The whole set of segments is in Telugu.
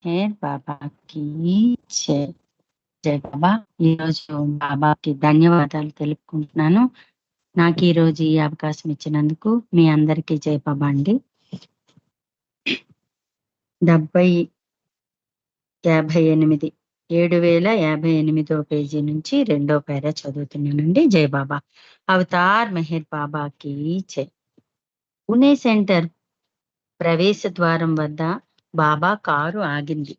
మెహర్ బాబాకి జై. జై బాబా. ఈరోజు బాబాకి ధన్యవాదాలు తెలుపుకుంటున్నాను. నాకు ఈరోజు ఈ అవకాశం ఇచ్చినందుకు మీ అందరికీ జై బాబా అండి. 7058 7058వ పేజీ నుంచి 2వ పేరా చదువుతున్నానండి. జై బాబా. అవతార్ మెహర్ బాబాకి జై. పూణే సెంటర్ ప్రవేశ ద్వారం వద్ద బాబా కారు ఆగింది.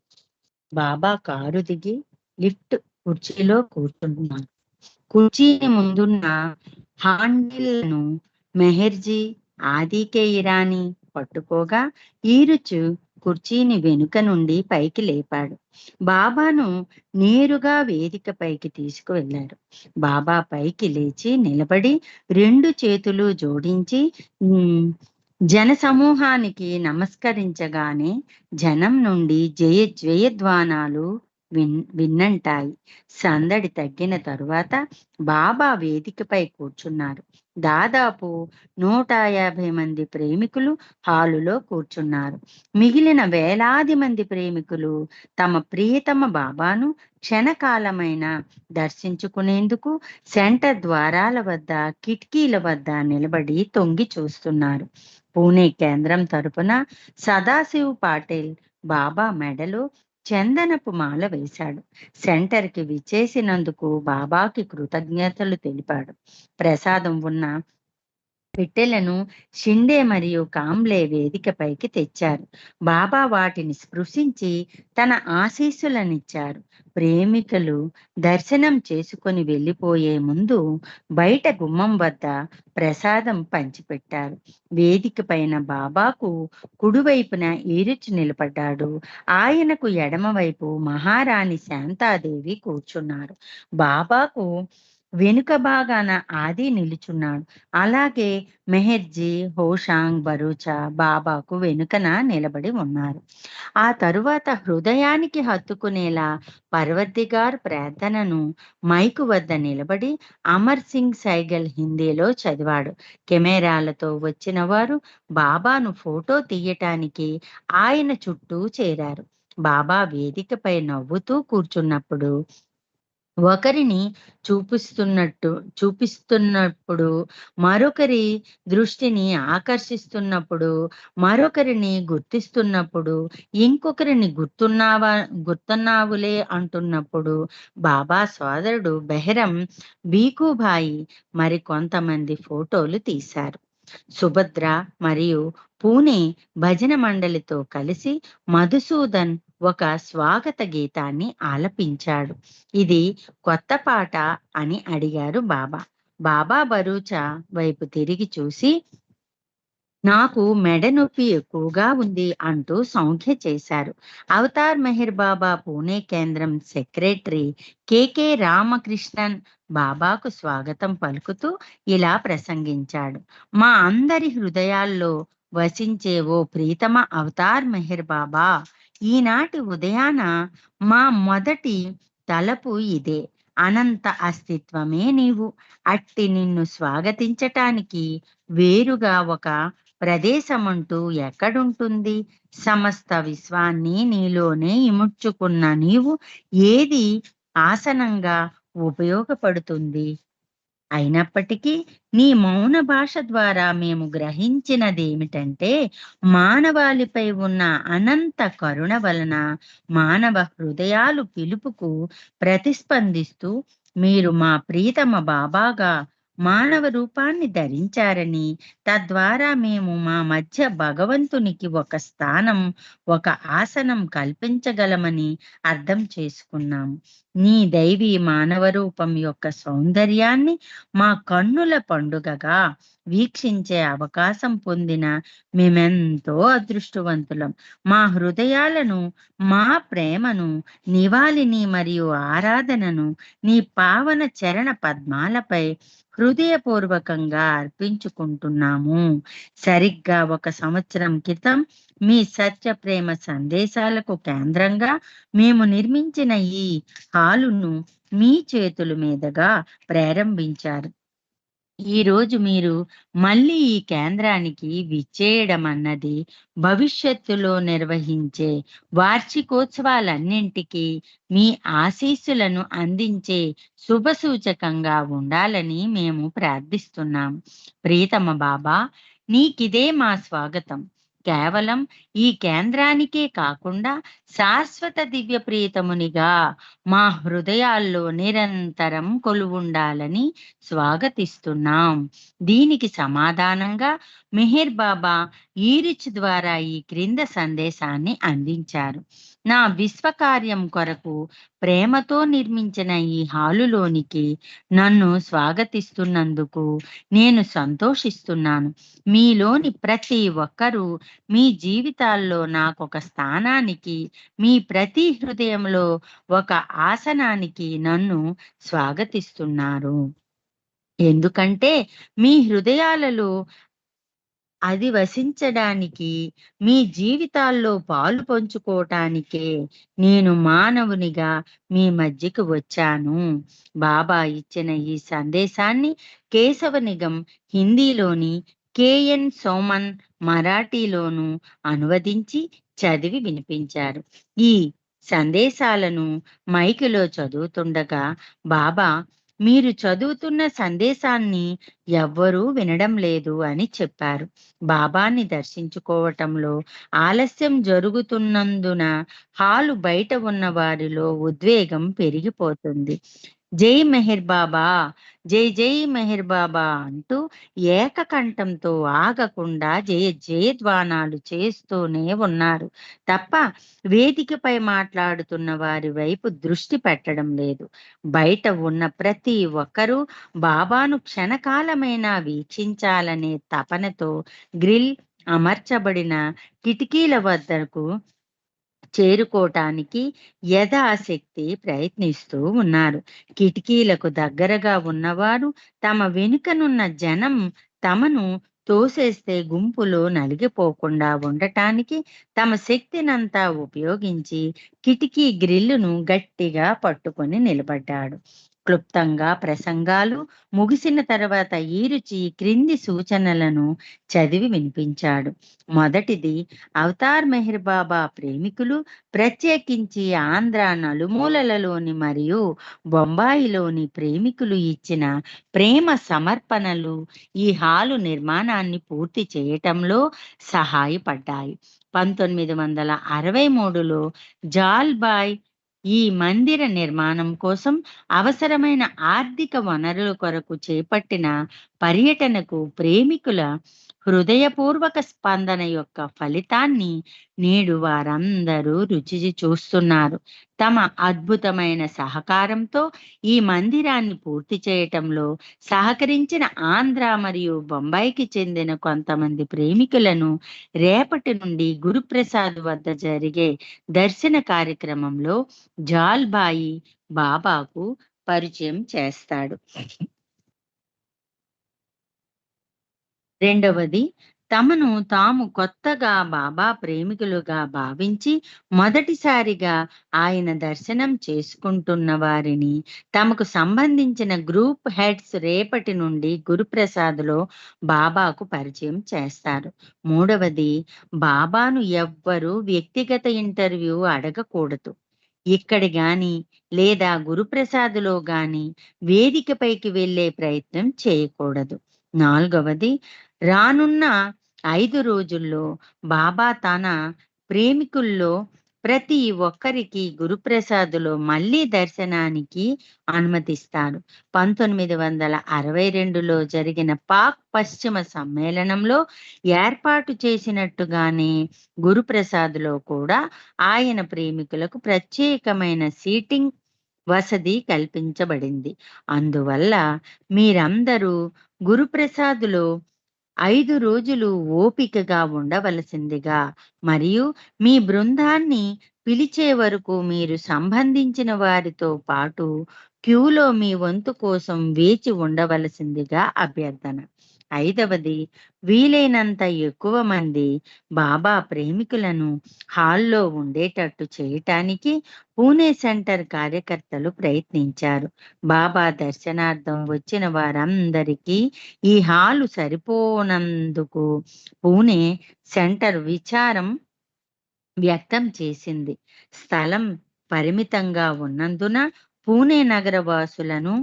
బాబా కారు దిగి లిఫ్ట్ కుర్చీలో కూర్చుంటున్నాను. కుర్చీని ముందున్న హ్యాండిల్ను మెహర్జీ ఆదికే ఇరానీ పట్టుకోగా ఈరుచు కుర్చీని వెనుక నుండి పైకి లేపాడు. బాబాను నేరుగా వేదిక పైకి తీసుకువెళ్లారు. బాబా పైకి లేచి నిలబడి 2 చేతులు జోడించి జన సమూహానికి నమస్కరించగానే జనం నుండి జయధ్వానాలు విన్నంటాయి. సందడి తగ్గిన తరువాత బాబా వేదికపై కూర్చున్నారు. దాదాపు 150 మంది ప్రేమికులు హాలులో కూర్చున్నారు. మిగిలిన వేలాది మంది ప్రేమికులు తమ ప్రియతమ బాబాను క్షణకాలమైన దర్శించుకునేందుకు సెంటర్ ద్వారాల వద్ద కిటికీల వద్ద నిలబడి తొంగి చూస్తున్నారు. పూణే కేంద్రం తరపున సదాశివ్ పాటిల్ బాబా మెడలో చందనపు మాల వేశాడు. సెంటర్కి విచ్చేసినందుకు బాబాకి కృతజ్ఞతలు తెలిపాడు. ప్రసాదం ఉన్న పెట్టెలను షిండే మరియు కాంబ్లే వేదికపైకి తెచ్చారు. బాబా వాటిని స్పృశించి తన ఆశీస్సులనిచ్చారు. ప్రేమికులు దర్శనం చేసుకొని వెళ్ళిపోయే ముందు బయట గుమ్మం వద్ద ప్రసాదం పంచిపెట్టారు. వేదిక పైన బాబాకు కుడివైపున ఈరుచు నిలబడ్డాడు. ఆయనకు ఎడమవైపు మహారాణి శాంతాదేవి కూర్చున్నారు. బాబాకు వెనుక భాగాన ఆది నిలుచున్నాడు. అలాగే మెహర్జీ, హోషాంగ్, బరూచా బాబాకు వెనుకన నిలబడి ఉన్నారు. ఆ తరువాత హృదయానికి హత్తుకునేలా పర్వతిగార్ ప్రార్థనను మైకు వద్ద నిలబడి అమర్ సింగ్ సైగల్ హిందీలో చదివాడు. కెమెరాలతో వచ్చిన వారు బాబాను ఫోటో తీయటానికి ఆయన చుట్టూ చేరారు. బాబా వేదికపై నవ్వుతూ కూర్చున్నప్పుడు ఒకరిని చూపిస్తున్నప్పుడు మరొకరి దృష్టిని ఆకర్షిస్తున్నప్పుడు మరొకరిని గుర్తిస్తున్నప్పుడు ఇంకొకరిని గుర్తున్నావులే అంటున్నప్పుడు బాబా సోదరుడు బెహరం బీకుభాయి మరికొంతమంది ఫోటోలు తీశారు. సుభద్ర మరియు పూణే భజన మండలితో కలిసి మధుసూదన్ ఒక స్వాగత గీతాన్ని ఆలపించాడు. ఇది కొత్త పాట అని అడిగారు బాబా. బాబా బరూచా వైపు తిరిగి చూసి నాకు మెడ నొప్పి ఎక్కువగా ఉంది అంటూ సౌఖ్య చేశారు. అవతార్ మెహర్ బాబా పూణే కేంద్రం సెక్రటరీ కె రామకృష్ణన్ బాబాకు స్వాగతం పలుకుతూ ఇలా ప్రసంగించాడు. మా అందరి హృదయాల్లో వసించే ఓ ప్రీతమ అవతార్ మెహర్ బాబా, ఈనాటి ఉదయాన మా మొదటి తలపు ఇదే. అనంత అస్తిత్వమే నీవు. అట్టి నిన్ను స్వాగతించటానికి వేరుగా ఒక ప్రదేశమంటూ ఎక్కడుంటుంది? సమస్త విశ్వాన్ని నీలోనే ఇముడ్చుకున్న నీవు ఏది ఆసనంగా ఉపయోగపడుతుంది? అయినప్పటికీ నీ మౌన భాష ద్వారా మేము గ్రహించినదేమిటంటే మానవాళిపై ఉన్న అనంత కరుణ వలన మానవ హృదయాలు పిలుపుకు ప్రతిస్పందిస్తూ మీరు మా ప్రీతమ బాబాగా మానవ రూపాన్ని ధరించారని, తద్వారా మేము మా మధ్య భగవంతునికి ఒక స్థానం, ఒక ఆసనం కల్పించగలమని అర్థం చేసుకున్నాము. నీ దైవీ మానవ రూపం యొక్క సౌందర్యాన్ని మా కన్నుల పండుగగా వీక్షించే అవకాశం పొందిన మేమెంతో అదృష్టవంతులం. మా హృదయాలను, మా ప్రేమను, నివాళిని మరియు ఆరాధనను నీ పావన చరణ పద్మాలపై హృదయపూర్వకంగా అర్పించుకుంటున్నాము. సరిగ్గా 1 సంవత్సరం క్రితం మీ సత్య ప్రేమ సందేశాలకు కేంద్రంగా మేము నిర్మించిన ఈ హాలును మీ చేతుల మీదుగా ప్రారంభించారు. ఈరోజు మీరు మళ్ళీ ఈ కేంద్రానికి విచ్చేయడం అన్నది భవిష్యత్తులో నిర్వహించే వార్షికోత్సవాలన్నింటికీ మీ ఆశీస్సులను అందించే శుభసూచకంగా ఉండాలని మేము ప్రార్థిస్తున్నాం. ప్రియతమ బాబా, నీకిదే మా స్వాగతం. కేవలం ఈ కేంద్రానికే కాకుండా శాశ్వత దివ్య ప్రియతమునిగా మా హృదయాల్లో నిరంతరం కొలువుండాలని స్వాగతిస్తున్నాం. దీనికి సమాధానంగా మెహర్ బాబా ఈరిచ్ ద్వారా ఈ క్రింద సందేశాన్ని అందించారు. నా విశ్వకార్యం కొరకు ప్రేమతో నిర్మించిన ఈ హాలులోనికి నన్ను స్వాగతిస్తున్నందుకు నేను సంతోషిస్తున్నాను. మీలోని ప్రతి ఒక్కరూ మీ జీవితాల్లో నాకొక స్థానానికి, మీ ప్రతి హృదయంలో ఒక ఆసనానికి నన్ను స్వాగతిస్తున్నారు. ఎందుకంటే మీ హృదయాలలో అది వసించడానికి, మీ జీవితాల్లో పాలు పంచుకోవటానికే నేను మానవునిగా మీ మధ్యకు వచ్చాను. బాబా ఇచ్చిన ఈ సందేశాన్ని కేశవ నిగం హిందీలోని కేఎన్ సోమన్ మరాఠీలోను అనువదించి చదివి వినిపించారు. ఈ సందేశాలను మైకులో చదువుతుండగా బాబా, మీరు చదువుతున్న సందేశాన్ని ఎవ్వరూ వినడం లేదు అని చెప్పారు. బాబాని దర్శించుకోవటంలో ఆలస్యం జరుగుతున్నందున హాలు బయట ఉన్న వారిలో ఉద్వేగం పెరిగిపోతుంది. జై మెహర్ బాబా, జై జై మెహర్ బాబా అంటూ ఏకకంఠంతో ఆగకుండా జయ జయధ్వానాలు చేస్తూనే ఉన్నారు తప్ప వేదికపై మాట్లాడుతున్న వారి వైపు దృష్టి పెట్టడం లేదు. బయట ఉన్న ప్రతి ఒక్కరూ బాబాను క్షణకాలమైనా వీక్షించాలనే తపనతో గ్రిల్ అమర్చబడిన కిటికీల వద్దకు చేరుకోవటానికి యథాశక్తి ప్రయత్నిస్తూ ఉన్నారు. కిటికీలకు దగ్గరగా ఉన్నవారు తమ వెనుకనున్న జనం తమను తోసేస్తే గుంపులో నలిగిపోకుండా ఉండటానికి తమ శక్తినంతా ఉపయోగించి కిటికీ గ్రిల్లును గట్టిగా పట్టుకొని నిలబడ్డాడు. క్లుప్తంగా ప్రసంగాలు ముగిసిన తర్వాత ఈరుచి క్రింది సూచనలను చదివి వినిపించాడు. మొదటిది, అవతార్ మెహర్ బాబా ప్రేమికులు, ప్రత్యేకించి ఆంధ్ర నలుమూలలలోని మరియు బొంబాయిలోని ప్రేమికులు ఇచ్చిన ప్రేమ సమర్పణలు ఈ హాలు నిర్మాణాన్ని పూర్తి చేయటంలో సహాయపడ్డాయి. 1963లో జాల్బాయ్ ఈ మందిర నిర్మాణం కోసం అవసరమైన ఆర్థిక వనరుల కొరకు చేపట్టిన పర్యటనకు ప్రేమికుల హృదయపూర్వక స్పందన యొక్క ఫలితాన్ని నేడు వారందరూ రుచి చూస్తున్నారు. తమ అద్భుతమైన సహకారంతో ఈ మందిరాన్ని పూర్తి చేయటంలో సహకరించిన ఆంధ్ర మరియు బొంబాయికి చెందిన కొంతమంది ప్రేమికులను రేపటి నుండి గురుప్రసాద్ వద్ద జరిగే దర్శన కార్యక్రమంలో జాల్బాయి బాబాకు పరిచయం చేస్తాడు. రెండవది, తమను తాము కొత్తగా బాబా ప్రేమికులుగా భావించి మొదటిసారిగా ఆయన దర్శనం చేసుకుంటున్న వారిని తమకు సంబంధించిన గ్రూప్ హెడ్స్ రేపటి నుండి గురుప్రసాద్లో బాబాకు పరిచయం చేస్తారు. మూడవది, బాబాను ఎవ్వరూ వ్యక్తిగత ఇంటర్వ్యూ అడగకూడదు. ఇక్కడ గాని లేదా గురుప్రసాద్లో గాని వేదికపైకి వెళ్ళే ప్రయత్నం చేయకూడదు. నాలుగవది, రానున్న 5 రోజుల్లో బాబా తన ప్రేమికుల్లో ప్రతి ఒక్కరికి గురుప్రసాద్లో మళ్ళీ దర్శనానికి అనుమతిస్తాడు. 1962లో జరిగిన పాక్ పశ్చిమ సమ్మేళనంలో ఏర్పాటు చేసినట్టుగానే గురుప్రసాద్లో కూడా ఆయన ప్రేమికులకు ప్రత్యేకమైన సీటింగ్ వసతి కల్పించబడింది. అందువల్ల మీరందరూ గురుప్రసాద్లో 5 రోజులు ఓపికగా ఉండవలసిందిగా మరియు మీ బృందాన్ని పిలిచే వరకు మీరు సంబంధించిన వారితో పాటు క్యూలో మీ వంతు కోసం వేచి ఉండవలసిందిగా అభ్యర్థన. ఐదవది, వీలైనంత ఎక్కువ మంది బాబా ప్రేమికులను హాల్లో ఉండేటట్టు చేయటానికి పూణే సెంటర్ కార్యకర్తలు ప్రయత్నించారు. బాబా దర్శనార్థం వచ్చిన వారందరికీ ఈ హాలు సరిపోనందుకు పూణే సెంటర్ విచారం వ్యక్తం చేసింది. స్థలం పరిమితంగా ఉన్నందున పూణే నగర వాసులను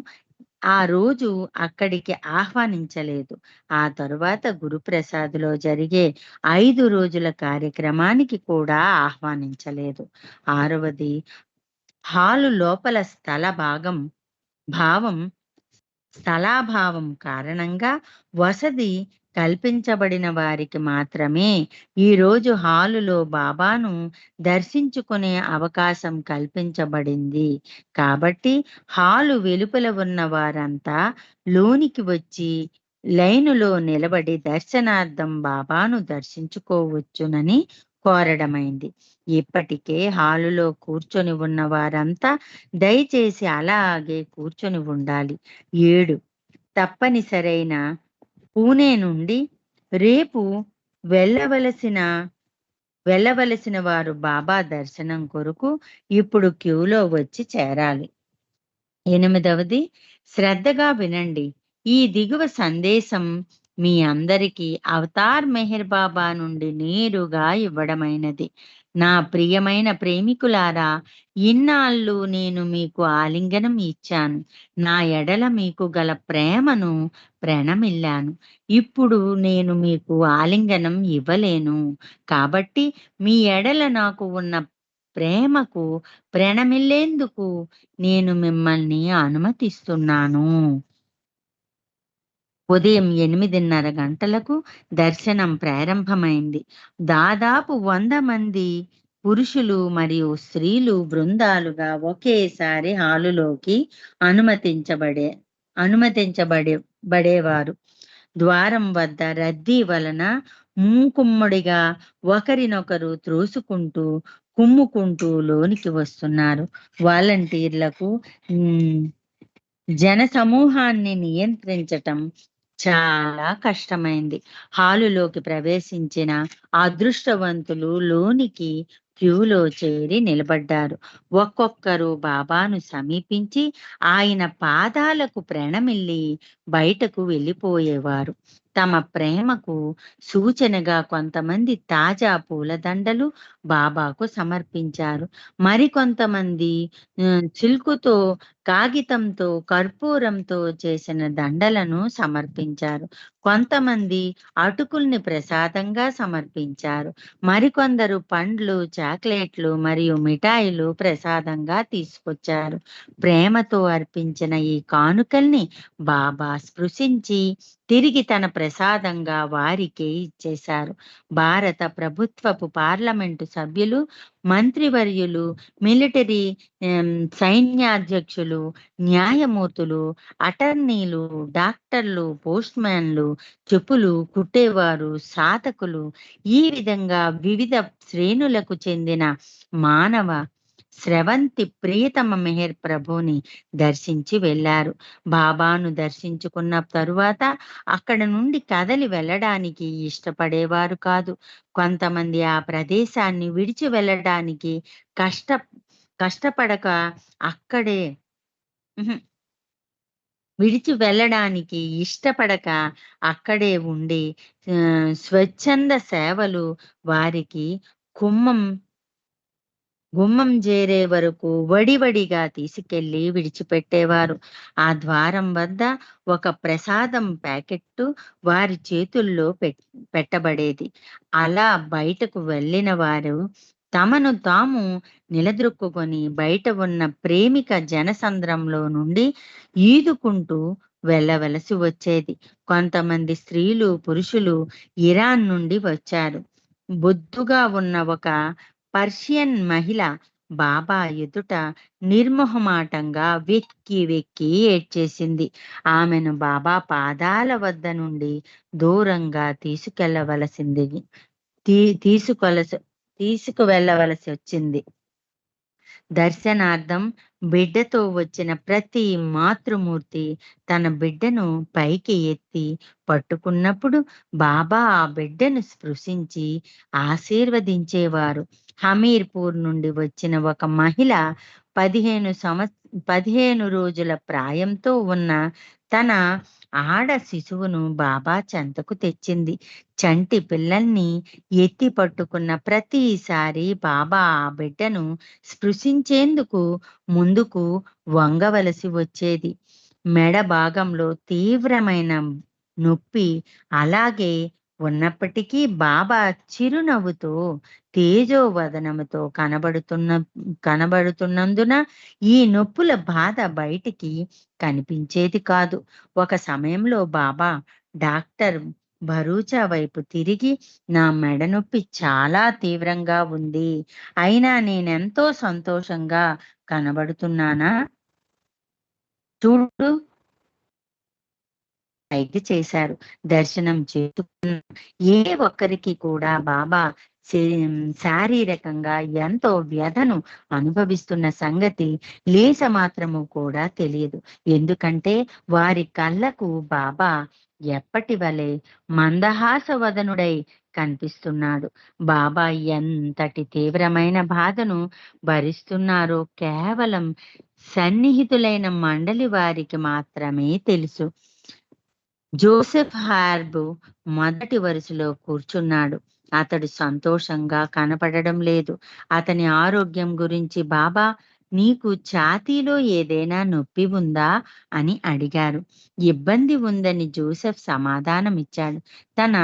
ఆ రోజు అక్కడికి ఆహ్వానించలేదు. ఆ తరువాత గురుప్రసాద్‌లో జరిగే 5 రోజుల కార్యక్రమానికి కూడా ఆహ్వానించలేదు. ఆరవది, హాలు లోపల భావం స్థలాభావం కారణంగా వసతి కల్పించబడిన వారికి మాత్రమే ఈరోజు హాలులో బాబాను దర్శించుకునే అవకాశం కల్పించబడింది. కాబట్టి హాలు వెలుపల ఉన్న వారంతా లోనికి వచ్చి లైనులో నిలబడి దర్శనార్థం బాబాను దర్శించుకోవచ్చునని కోరడమైంది. ఇప్పటికే హాలులో కూర్చొని ఉన్న వారంతా దయచేసి అలాగే కూర్చొని ఉండాలి. 7, తప్పనిసరైన పూణే నుండి రేపు వెళ్ళవలసిన వెళ్ళవలసిన వారు బాబా దర్శనం కొరకు ఇప్పుడు క్యూలో వచ్చి చేరాలి. 8వది, శ్రద్ధగా వినండి. ఈ దిగువ సందేశం మీ అందరికీ అవతార్ మెహర్ బాబా నుండి నేరుగా ఇవ్వడమైనది. నా ప్రియమైన ప్రేమికులారా, ఇన్నాళ్ళు నేను మీకు ఆలింగనం ఇచ్చాను. నా ఎడల మీకు గల ప్రేమను ప్రణమిల్లాను. ఇప్పుడు నేను మీకు ఆలింగనం ఇవ్వలేను. కాబట్టి మీ ఎడల నాకు ఉన్న ప్రేమకు ప్రణమిల్లేందుకు నేను మిమ్మల్ని అనుమతిస్తున్నాను. ఉదయం 8:30 గంటలకు దర్శనం ప్రారంభమైంది. దాదాపు 100 మంది పురుషులు మరియు స్త్రీలు బృందాలుగా ఒకేసారి హాలులోకి అనుమతించబడే అనుమతించబడే బడేవారు. ద్వారం వద్ద రద్దీ వలన మూకుమ్మడిగా ఒకరినొకరు త్రోసుకుంటూ కుమ్ముకుంటూ లోనికి వస్తున్నారు. వాలంటీర్లకు జన సమూహాన్ని నియంత్రించటం చాలా కష్టమైంది. హాలులోకి ప్రవేశించిన అదృష్టవంతులు లోనికి క్యూలో చేరి నిలబడ్డారు. ఒక్కొక్కరు బాబాను సమీపించి ఆయన పాదాలకు ప్రణమిల్లి బయటకు వెళ్ళిపోయేవారు. తమ ప్రేమకు సూచనగా కొంతమంది తాజా పూలదండలు బాబాకు సమర్పించారు. మరికొంతమంది చిలుకుతో, కాగితంతో, కర్పూరంతో చేసిన దండలను సమర్పించారు. కొంతమంది అటుకుల్ని ప్రసాదంగా సమర్పించారు. మరికొందరు పండ్లు, చాక్లెట్లు మరియు మిఠాయిలు ప్రసాదంగా తీసుకొచ్చారు. ప్రేమతో అర్పించిన ఈ కానుకల్ని బాబా స్పృశించి తిరిగి తన ప్రసాదంగా వారికే ఇచ్చేశారు. భారత ప్రభుత్వపు పార్లమెంటు సభ్యులు, మంత్రివర్యులు, మిలిటరీ సైన్యాధ్యక్షులు, న్యాయమూర్తులు, అటర్నీలు, డాక్టర్లు, పోస్ట్‌మ్యాన్‌లు, చెప్పులు కుట్టేవారు, సాధకులు, ఈ విధంగా వివిధ శ్రేణులకు చెందిన మానవ స్రవంతి ప్రియతమ మెహర్ ప్రభుని దర్శించి వెళ్ళారు. బాబాను దర్శించుకున్న తరువాత అక్కడ నుండి కదలి వెళ్ళడానికి ఇష్టపడేవారు కాదు. కొంతమంది ఆ ప్రదేశాన్ని విడిచి వెళ్ళడానికి కష్టపడక అక్కడే విడిచి వెళ్ళడానికి ఇష్టపడక అక్కడే ఉండి స్వచ్ఛంద సేవలు వారికి గుమ్మం చేరే వరకు వడివడిగా తీసుకెళ్లి విడిచిపెట్టేవారు. ఆ ద్వారం వద్ద ఒక ప్రసాదం ప్యాకెట్టు వారి చేతుల్లో పెట్టబడేది. అలా బయటకు వెళ్ళిన వారు తమను తాము నిలద్రొక్కుకొని బయట ఉన్న ప్రేమిక జనసంద్రంలో నుండి ఈదుకుంటూ వెళ్ళవలసి వచ్చేది. కొంతమంది స్త్రీలు, పురుషులు ఇరాన్ నుండి వచ్చారు. బొద్దుగా ఉన్న ఒక పర్షియన్ మహిళ బాబా ఎదుట నిర్మొహమాటంగా వెక్కి వెక్కి ఏడ్చేసింది. ఆమెను బాబా పాదాల వద్ద నుండి దూరంగా తీసుకువెళ్ళవలసి వచ్చింది. దర్శనార్థం బిడ్డతో వచ్చిన ప్రతి మాతృమూర్తి తన బిడ్డను పైకి ఎత్తి పట్టుకున్నప్పుడు బాబా ఆ బిడ్డను స్పృశించి ఆశీర్వదించేవారు. హమీర్పూర్ నుండి వచ్చిన ఒక మహిళ 15 రోజుల ప్రాయంతో ఉన్న తన ఆడ శిశువును బాబా చెంతకు తెచ్చింది. చంటి పిల్లల్ని ఎత్తి పట్టుకున్న ప్రతిసారి బాబా ఆ బిడ్డను స్పృశించేందుకు ముందుకు వంగవలసి వచ్చేది. మెడ భాగంలో తీవ్రమైన నొప్పి అలాగే ఉన్నప్పటికీ బాబా చిరునవ్వుతో తేజోవదనముతో కనబడుతున్నందున ఈ నొప్పుల బాధ బయటికి కనిపించేది కాదు. ఒక సమయంలో బాబా డాక్టర్ భరూచా వైపు తిరిగి, నా మెడ నొప్పి చాలా తీవ్రంగా ఉంది. అయినా నేనెంతో సంతోషంగా కనబడుతున్నానా? చూడు పైకి చేశారు. దర్శనం చేసుకున్న ఏ ఒక్కరికి కూడా బాబా శారీరకంగా ఎంతో వ్యధను అనుభవిస్తున్న సంగతి లేస మాత్రము కూడా తెలియదు. ఎందుకంటే వారి కళ్ళకు బాబా ఎప్పటి వలె మందహాసవదనుడై కనిపిస్తున్నాడు. బాబా ఎంతటి తీవ్రమైన బాధను భరిస్తున్నారో కేవలం సన్నిహితులైన మండలి వారికి మాత్రమే తెలుసు. జోసెఫ్ హార్బ్ మొదటి వరుసలో కూర్చున్నాడు. అతడు సంతోషంగా కనపడడం లేదు. అతని ఆరోగ్యం గురించి బాబా, నీకు ఛాతీలో ఏదైనా నొప్పి ఉందా అని అడిగారు. ఇబ్బంది ఉందని జోసెఫ్ సమాధానమిచ్చాడు. తన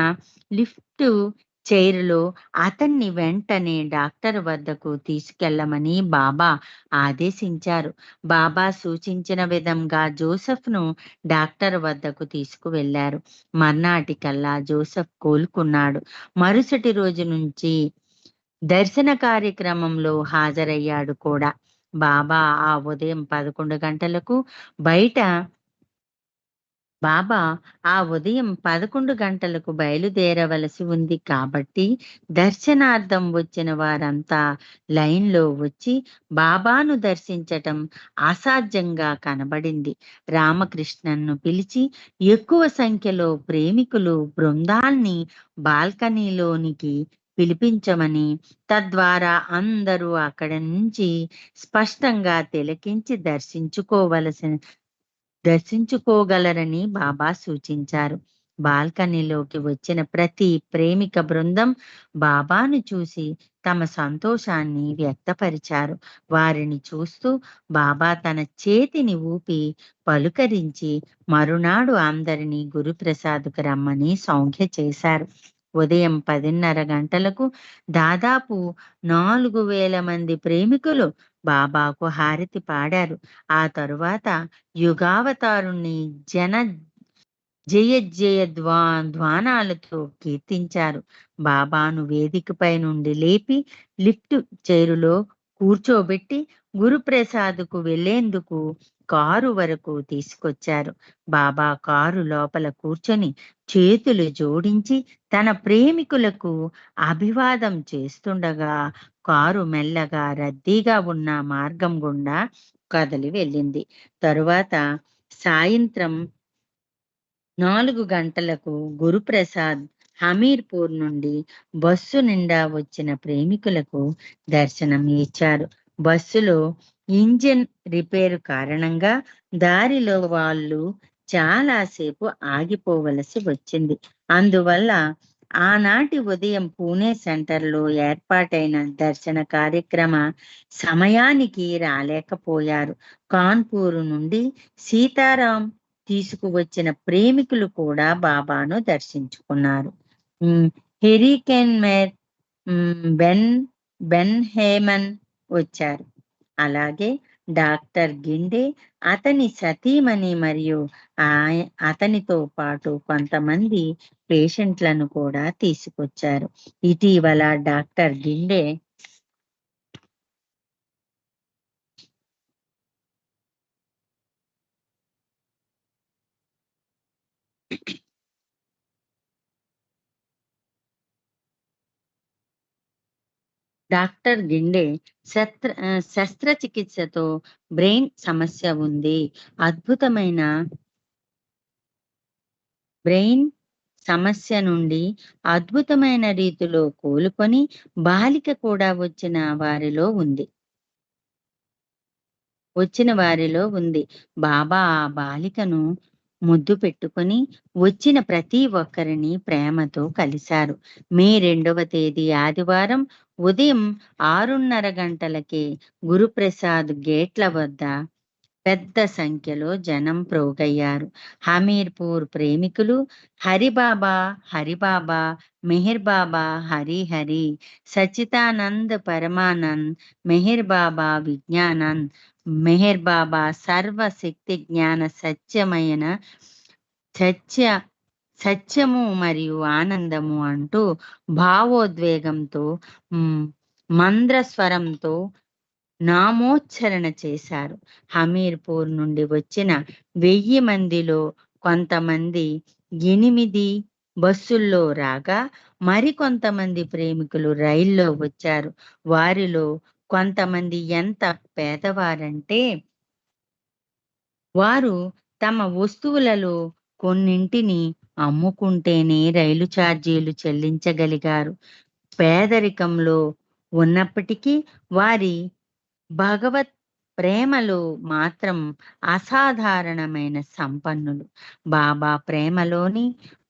లిఫ్ట్ చైర్లో అతన్ని వెంటనే డాక్టర్ వద్దకు తీసుకెళ్లమని బాబా ఆదేశించారు. బాబా సూచించిన విధంగా జోసెఫ్ను డాక్టర్ వద్దకు తీసుకువెళ్లారు. మర్నాటికల్లా జోసెఫ్ కోలుకున్నాడు. మరుసటి రోజు నుంచి దర్శన కార్యక్రమంలో హాజరయ్యాడు కూడా. బాబా ఆ ఉదయం 11 గంటలకు బయట బాబా ఆ ఉదయం 11 గంటలకు బయలుదేరవలసి ఉంది కాబట్టి దర్శనార్థం వచ్చిన వారంతా లైన్లో వచ్చి బాబాను దర్శించటం అసాధ్యంగా కనబడింది. రామకృష్ణన్ను పిలిచి ఎక్కువ సంఖ్యలో ప్రేమికులు బృందాల్ని బాల్కనీలోనికి పిలిపించమని, తద్వారా అందరూ అక్కడి నుంచి స్పష్టంగా తిలకించి దర్శించుకోగలరని బాబా సూచించారు. బాల్కనీలోకి వచ్చిన ప్రతి ప్రేమిక బృందం బాబాను చూసి తమ సంతోషాన్ని వ్యక్తపరిచారు. వారిని చూస్తూ బాబా తన చేతిని ఊపి పలుకరించి మరునాడు అందరినీ గురుప్రసాద్కు రమ్మని సౌంజ్ఞ చేశారు. ఉదయం 10:30 గంటలకు దాదాపు 4,000 మంది ప్రేమికులు బాబాకు హారతి పాడారు. ఆ తరువాత యుగావతారుణ్ణి జన ధ్వానాలతో కీర్తించారు. బాబాను వేదికపై నుండి లేపి లిఫ్ట్ చైరులో కూర్చోబెట్టి గురుప్రసాద్కు వెళ్లేందుకు కారు వరకు తీసుకొచ్చారు. బాబా కారు లోపల కూర్చొని చేతులు జోడించి తన ప్రేమికులకు అభివాదం చేస్తుండగా కారు మెల్లగా రద్దీగా ఉన్న మార్గం గుండా కదలి వెళ్ళింది. తరువాత సాయంత్రం 4 గంటలకు గురుప్రసాద్ హమీర్పూర్ నుండి బస్సు నిండా వచ్చిన ప్రేమికులకు దర్శనం ఇచ్చారు. బస్సులో ఇంజిన్ రిపేరు కారణంగా దారిలో వాళ్ళు చాలాసేపు ఆగిపోవలసి వచ్చింది. అందువల్ల ఆనాటి ఉదయం పూణే సెంటర్లో ఏర్పాటైన దర్శన కార్యక్రమ సమయానికి రాలేకపోయారు. కాన్పూర్ నుండి సీతారాం తీసుకువచ్చిన ప్రేమికులు కూడా బాబాను దర్శించుకున్నారు. హెరికెన్ మేర్, బెన్ బెన్ హేమన్ వచ్చారు. అలాగే డాక్టర్ గిండే, అతని సతీమణి మరియు అతనితో పాటు కొంతమంది పేషెంట్లను కూడా తీసుకొచ్చారు. ఇటీవల డాక్టర్ గిండే డాక్టర్ గిండే శస్త్రచికిత్సతో బ్రెయిన్ సమస్య ఉంది. అద్భుతమైన బ్రెయిన్ సమస్య నుండి అద్భుతమైన రీతిలో కోలుకొని బాలిక కూడా వచ్చిన వారిలో ఉంది. బాబా ఆ బాలికను ముద్దు పెట్టుకొని వచ్చిన ప్రతి ఒక్కరిని ప్రేమతో కలిశారు. మే 2వ తేదీ ఆదివారం ఉదయం 6:30 గంటలకే గురుప్రసాద్ గేట్ల వద్ద పెద్ద సంఖ్యలో జనం ప్రోగయ్యారు. హమీర్పూర్ ప్రేమికులు హరిబాబా, హరిబాబా, మెహర్ బాబా, హరి హరి, సచ్చిదానంద్ పరమానంద్, మెహర్ బాబా విజ్ఞానంద్, మెహర్ బాబా సర్వశక్తి జ్ఞాన సత్యమైన సత్య సత్యము మరియు ఆనందము అంటూ భావోద్వేగంతో మంద్రస్వరంతో నామోచ్చరణ చేశారు. హమీర్పూర్ నుండి వచ్చిన 1000 మందిలో కొంతమంది 8 బస్సుల్లో రాగా మరికొంతమంది ప్రేమికులు రైల్లో వచ్చారు. వారిలో కొంతమంది ఎంత పేదవారంటే వారు తమ వస్తువులలో కొన్నింటిని అమ్ముకుంటేనే రైలు ఛార్జీలు చెల్లించగలిగారు. పేదరికంలో ఉన్నప్పటికీ వారి భగవత్ ప్రేమలో మాత్రం అసాధారణమైన సంపన్నులు. బాబా ప్రేమలోని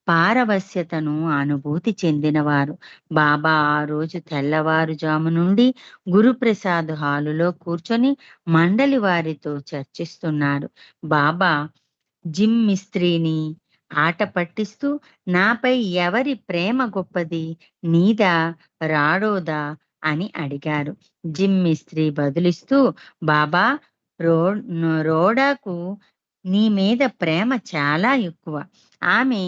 పారవస్యతను అనుభూతి చెందినవారు. బాబా ఆ రోజు తెల్లవారుజాము నుండి గురుప్రసాద్ హాలులో కూర్చొని మండలి వారితో చర్చిస్తున్నారు. బాబా జిమ్ మిస్త్రీని ఆట పట్టిస్తూ నాపై ఎవరి ప్రేమ గొప్పది, నీదా రాడోదా అని అడిగారు. జిమ్ మిస్త్రీ బదులిస్తూ బాబా రోడాకు నీ మీద ప్రేమ చాలా ఎక్కువ. ఆమె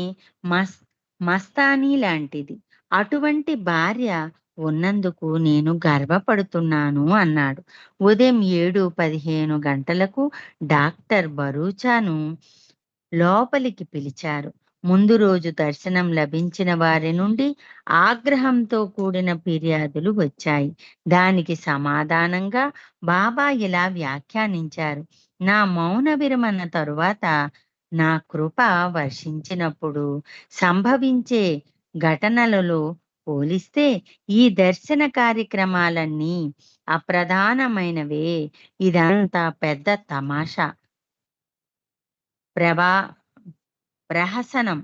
మస్తానీ లాంటిది. అటువంటి భార్య ఉన్నందుకు నేను గర్వపడుతున్నాను అన్నాడు. ఉదయం 7:15 గంటలకు డాక్టర్ బరూచాను లోపలికి పిలిచారు. ముందు రోజు దర్శనం లభించిన వారి నుండి ఆగ్రహంతో కూడిన ఫిర్యాదులు వచ్చాయి. దానికి సమాధానంగా బాబా ఇలా వ్యాఖ్యానించారు. నా మౌన విరమణ తరువాత నా కృప వర్షించినప్పుడు సంభవించే ఘటనలలో పోలిస్తే ఈ దర్శన కార్యక్రమాలన్నీ అప్రధానమైనవే. ఇదంతా పెద్ద తమాషా ప్రహసనం.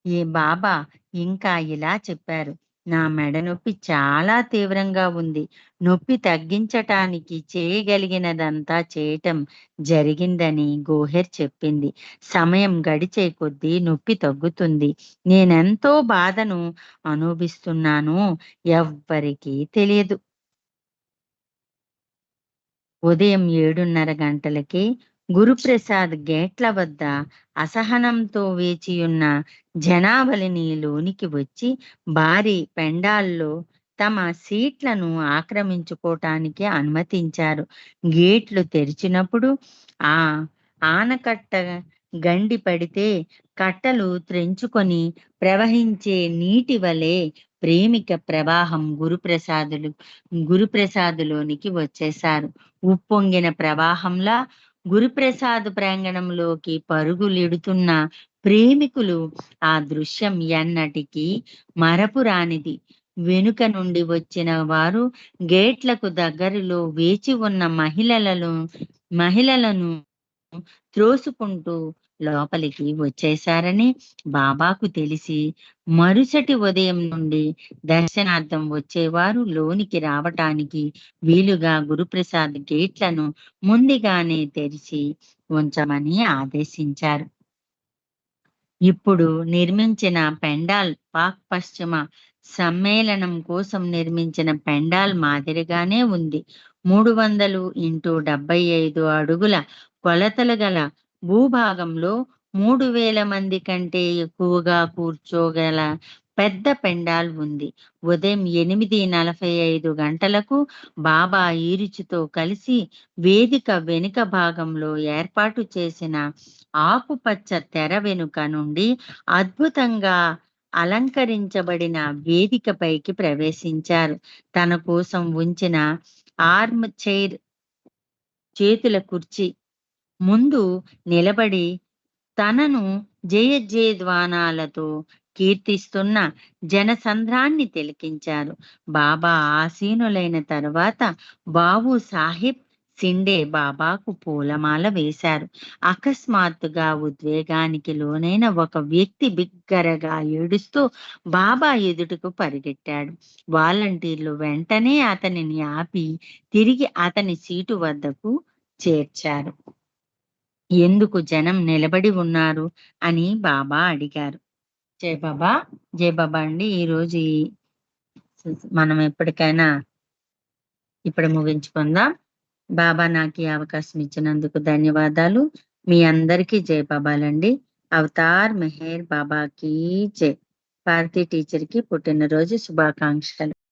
ఈ బాబా ఇంకా ఇలా చెప్పారు. నా మెడ నొప్పి చాలా తీవ్రంగా ఉంది. నొప్పి తగ్గించటానికి చేయగలిగినదంతా చేయటం జరిగిందని గోహెర్ చెప్పింది. సమయం గడిచే కొద్దీ నొప్పి తగ్గుతుంది. నేనెంతో బాధను అనుభవిస్తున్నానో ఎవ్వరికీ తెలియదు. ఉదయం 7:30 గంటలకి గురుప్రసాద్ గేట్ల వద్ద అసహనంతో వేచియున్న జనావళిని లోనికి వచ్చి భారీ పెండాల్లో తమ సీట్లను ఆక్రమించుకోవటానికి అనుమతించారు. గేట్లు తెరిచినప్పుడు ఆ ఆనకట్ట గండి పడితే కట్టలు త్రెంచుకొని ప్రవహించే నీటి వలె ప్రేమిక ప్రవాహం గురుప్రసాదులోనికి వచ్చేశారు. ఉప్పొంగిన ప్రవాహంలా గురుప్రసాద్ ప్రాంగణంలోకి పరుగులెడుతున్న ప్రేమికులు. ఆ దృశ్యం ఎన్నటికీ మరపురానిది. వెనుక నుండి వచ్చిన వారు గేట్లకు దగ్గరలో వేచి ఉన్న మహిళలను త్రోసుకుంటూ లోపలికి వచ్చేశారని బాబాకు తెలిసి మరుసటి ఉదయం నుండి దర్శనార్థం వచ్చేవారు లోనికి రావటానికి వీలుగా గురుప్రసాద్ గేట్లను ముందుగానే తెరిచి ఉంచమని ఆదేశించారు. ఇప్పుడు నిర్మించిన పెండాల్ పాక్ పశ్చిమ సమ్మేళనం కోసం నిర్మించిన పెండాల్ మాదిరిగానే ఉంది. 300x75 అడుగుల కొలతలు గల భూభాగంలో 3000 మంది కంటే ఎక్కువగా కూర్చోగల పెద్ద పెండాల్ ఉంది. ఉదయం 8:45 గంటలకు బాబా ఈరుచుతో కలిసి వేదిక వెనుక భాగంలో ఏర్పాటు చేసిన ఆకుపచ్చ తెర వెనుక నుండి అద్భుతంగా అలంకరించబడిన వేదికపైకి ప్రవేశించారు. తన కోసం ఉంచిన ఆర్మ్ చైర్ చేతుల కుర్చీ ముందు నిలబడి తనను జయజయధ్వానాలతో కీర్తిస్తున్న జనసంద్రాన్ని తిలకించారు. బాబా ఆసీనులైన తరువాత బాబు సాహెబ్ సిండే బాబాకు పూలమాల వేశారు. అకస్మాత్తుగా ఉద్వేగానికి లోనైన ఒక వ్యక్తి బిగ్గరగా ఏడుస్తూ బాబా ఎదుటకు పరిగెట్టాడు. వాలంటీర్లు వెంటనే అతనిని ఆపి తిరిగి అతని సీటు వద్దకు చేర్చారు. ఎందుకు జనం నిలబడి ఉన్నారు అని బాబా అడిగారు. జై బాబా. జై బాబా అండి. ఈరోజు మనం ఎప్పటికైనా ఇప్పుడు ముగించుకుందాం. బాబా నాకు ఈ అవకాశం ఇచ్చినందుకు ధన్యవాదాలు. మీ అందరికీ జై బాబాలండి. అవతార్ మెహర్ బాబాకి జై. భారతి టీచర్ కి పుట్టినరోజు శుభాకాంక్షలు.